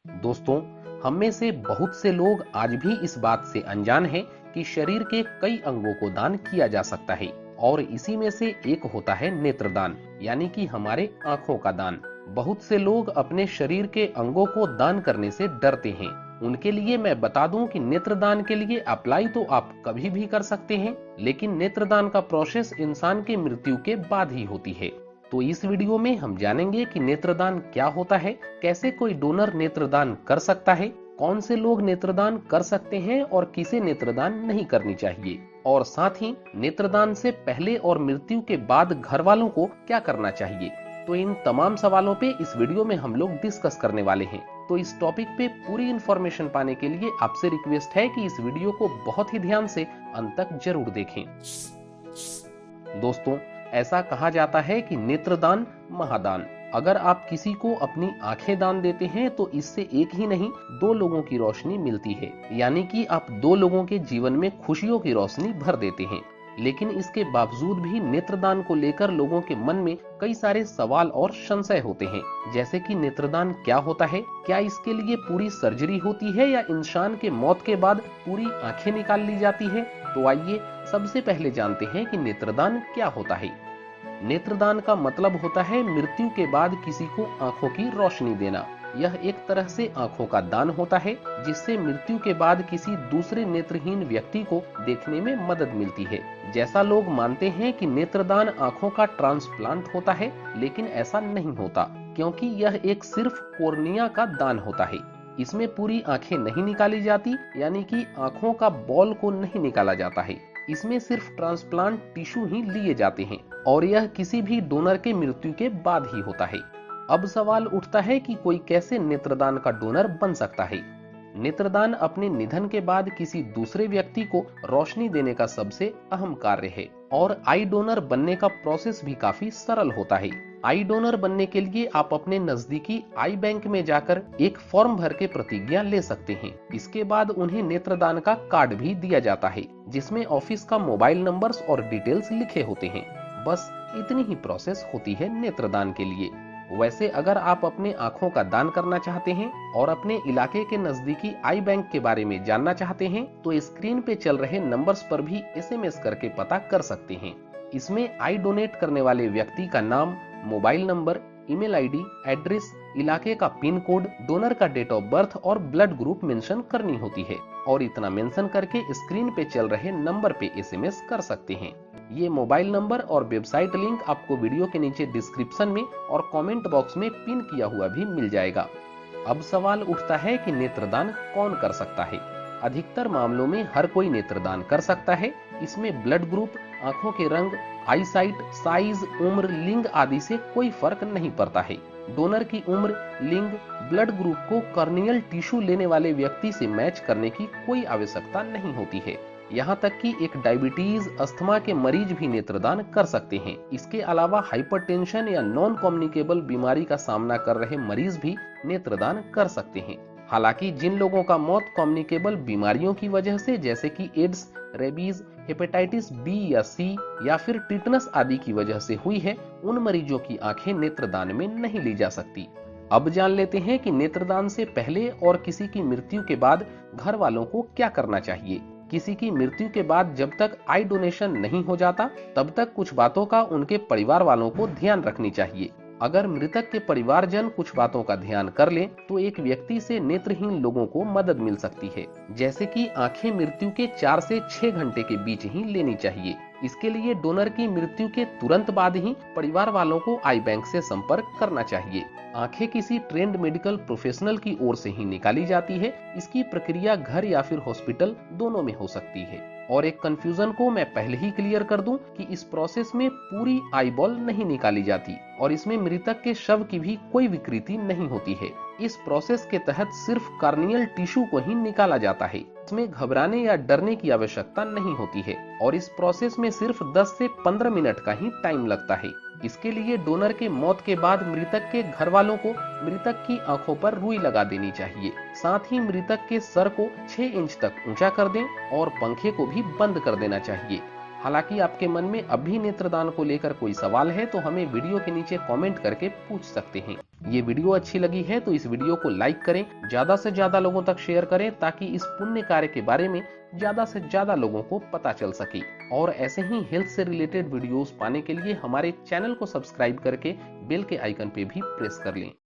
दोस्तों, हम में से बहुत से लोग आज भी इस बात से अनजान हैं कि शरीर के कई अंगों को दान किया जा सकता है और इसी में से एक होता है नेत्रदान, यानी कि हमारे आंखों का दान। बहुत से लोग अपने शरीर के अंगों को दान करने से डरते हैं। उनके लिए मैं बता दूं कि नेत्रदान के लिए अप्लाई तो आप कभी भी कर सकते हैं, लेकिन नेत्रदान का प्रोसेस इंसान के मृत्यु के बाद ही होती है। तो इस वीडियो में हम जानेंगे कि नेत्रदान क्या होता है, कैसे कोई डोनर नेत्रदान कर सकता है, कौन से लोग नेत्रदान कर सकते हैं और किसे नेत्रदान नहीं करनी चाहिए, और साथ ही नेत्रदान से पहले और मृत्यु के बाद घर वालों को क्या करना चाहिए। तो इन तमाम सवालों पे इस वीडियो में हम लोग डिस्कस करने वाले हैं। तो इस टॉपिक पे पूरी इंफॉर्मेशन पाने के लिए आपसे रिक्वेस्ट है कि इस वीडियो को बहुत ही ध्यान से अंत तक जरूर देखें। दोस्तों, ऐसा कहा जाता है कि नेत्रदान महादान। अगर आप किसी को अपनी आंखें दान देते हैं तो इससे एक ही नहीं, दो लोगों की रोशनी मिलती है, यानी कि आप दो लोगों के जीवन में खुशियों की रोशनी भर देते हैं। लेकिन इसके बावजूद भी नेत्रदान को लेकर लोगों के मन में कई सारे सवाल और संशय होते हैं, जैसे कि नेत्रदान क्या होता है, क्या इसके लिए पूरी सर्जरी होती है या इंसान के मौत के बाद पूरी आंखें निकाल ली जाती है। तो आइए सबसे पहले जानते हैं कि नेत्रदान क्या होता है। नेत्रदान का मतलब होता है मृत्यु के बाद किसी को आंखों की रोशनी देना। यह एक तरह से आंखों का दान होता है, जिससे मृत्यु के बाद किसी दूसरे नेत्रहीन व्यक्ति को देखने में मदद मिलती है। जैसा लोग मानते हैं कि नेत्रदान आंखों का ट्रांसप्लांट होता है, लेकिन ऐसा नहीं होता, क्योंकि यह एक सिर्फ कॉर्निया का दान होता है। इसमें पूरी आंखें नहीं निकाली जाती, यानी कि आंखों का बॉल को नहीं निकाला जाता है। इसमें सिर्फ ट्रांसप्लांट टिश्यू ही लिए जाते हैं और यह किसी भी डोनर के मृत्यु के बाद ही होता है। अब सवाल उठता है कि कोई कैसे नेत्रदान का डोनर बन सकता है। नेत्रदान अपने निधन के बाद किसी दूसरे व्यक्ति को रोशनी देने का सबसे अहम कार्य है और आई डोनर बनने का प्रोसेस भी काफी सरल होता है। आई डोनर बनने के लिए आप अपने नजदीकी आई बैंक में जाकर एक फॉर्म भर के प्रतिज्ञा ले सकते हैं। इसके बाद उन्हें नेत्रदान का कार्ड भी दिया जाता है, जिसमें ऑफिस का मोबाइल नंबर्स और डिटेल्स लिखे होते हैं। बस इतनी ही प्रोसेस होती है नेत्रदान के लिए। वैसे अगर आप अपने आंखों का दान करना चाहते हैं और अपने इलाके के नजदीकी आई बैंक के बारे में जानना चाहते हैं तो स्क्रीन पे चल रहे नंबर्स पर भी एसएमएस करके पता कर सकते हैं। इसमें आई डोनेट करने वाले व्यक्ति का नाम, mobile number, email ID, address, इलाके का पिन कोड, डोनर का डेट ऑफ बर्थ और ब्लड ग्रुप मेंशन करनी होती है और इतना मेंशन करके स्क्रीन पे चल रहे नंबर पे एसएमएस कर सकते हैं। ये मोबाइल नंबर और वेबसाइट लिंक आपको वीडियो के नीचे डिस्क्रिप्शन में और कमेंट बॉक्स में पिन किया हुआ भी मिल जाएगा। अब सवाल उठता है कि नेत्रदान कौन कर सकता है। अधिकतर मामलों में हर कोई नेत्रदान कर सकता है। इसमें ब्लड ग्रुप, आंखों के रंग, आईसाइट, साइज, उम्र, लिंग आदि से कोई फर्क नहीं पड़ता है। डोनर की उम्र, लिंग, ब्लड ग्रुप को कॉर्नियल टिश्यू लेने वाले व्यक्ति से मैच करने की कोई आवश्यकता नहीं होती है। यहाँ तक कि एक डायबिटीज, अस्थमा के मरीज भी नेत्रदान कर सकते हैं। इसके अलावा हाइपरटेंशन या नॉन कम्युनिकेबल बीमारी का सामना कर रहे मरीज भी नेत्रदान कर सकते हैं। हालांकि जिन लोगों का मौत कम्युनिकेबल बीमारियों की वजह से, जैसे कि एड्स, रेबीज, हेपेटाइटिस बी या सी या फिर टिटनस आदि की वजह से हुई है, उन मरीजों की आंखें नेत्रदान में नहीं ली जा सकती। अब जान लेते हैं कि नेत्रदान से पहले और किसी की मृत्यु के बाद घर वालों को क्या करना चाहिए। किसी की मृत्यु के बाद जब तक आई डोनेशन नहीं हो जाता, तब तक कुछ बातों का उनके परिवार वालों को ध्यान रखनी चाहिए। अगर मृतक के परिवारजन कुछ बातों का ध्यान कर लें तो एक व्यक्ति से नेत्रहीन लोगों को मदद मिल सकती है, जैसे कि आंखें मृत्यु के 4 से 6 घंटे के बीच ही लेनी चाहिए। इसके लिए डोनर की मृत्यु के तुरंत बाद ही परिवार वालों को आई बैंक से संपर्क करना चाहिए। आंखें किसी ट्रेंड मेडिकल प्रोफेशनल की ओर से ही निकाली जाती है। इसकी प्रक्रिया घर या फिर हॉस्पिटल दोनों में हो सकती है। और एक कंफ्यूजन को मैं पहले ही क्लियर कर दूं कि इस प्रोसेस में पूरी आईबॉल नहीं निकाली जाती और इसमें मृतक के शव की भी कोई विकृति नहीं होती है। इस प्रोसेस के तहत सिर्फ कार्नियल टिश्यू को ही निकाला जाता है। इसमें घबराने या डरने की आवश्यकता नहीं होती है और इस प्रोसेस में सिर्फ 10 से 15 मिनट का ही टाइम लगता है। इसके लिए डोनर के मौत के बाद मृतक के घर वालों को मृतक की आंखों पर रुई लगा देनी चाहिए। साथ ही मृतक के सर को 6 इंच तक ऊंचा कर दें और पंखे को भी बंद कर देना चाहिए। हालांकि आपके मन में अभी नेत्रदान को लेकर कोई सवाल है तो हमें वीडियो के नीचे कमेंट करके पूछ सकते हैं। ये वीडियो अच्छी लगी है तो इस वीडियो को लाइक करें, ज्यादा से ज्यादा लोगों तक शेयर करें ताकि इस पुण्य कार्य के बारे में ज्यादा से ज्यादा लोगों को पता चल सके। और ऐसे ही हेल्थ से रिलेटेड वीडियोस पाने के लिए हमारे चैनल को सब्सक्राइब करके बेल के आइकन पे भी प्रेस कर लें।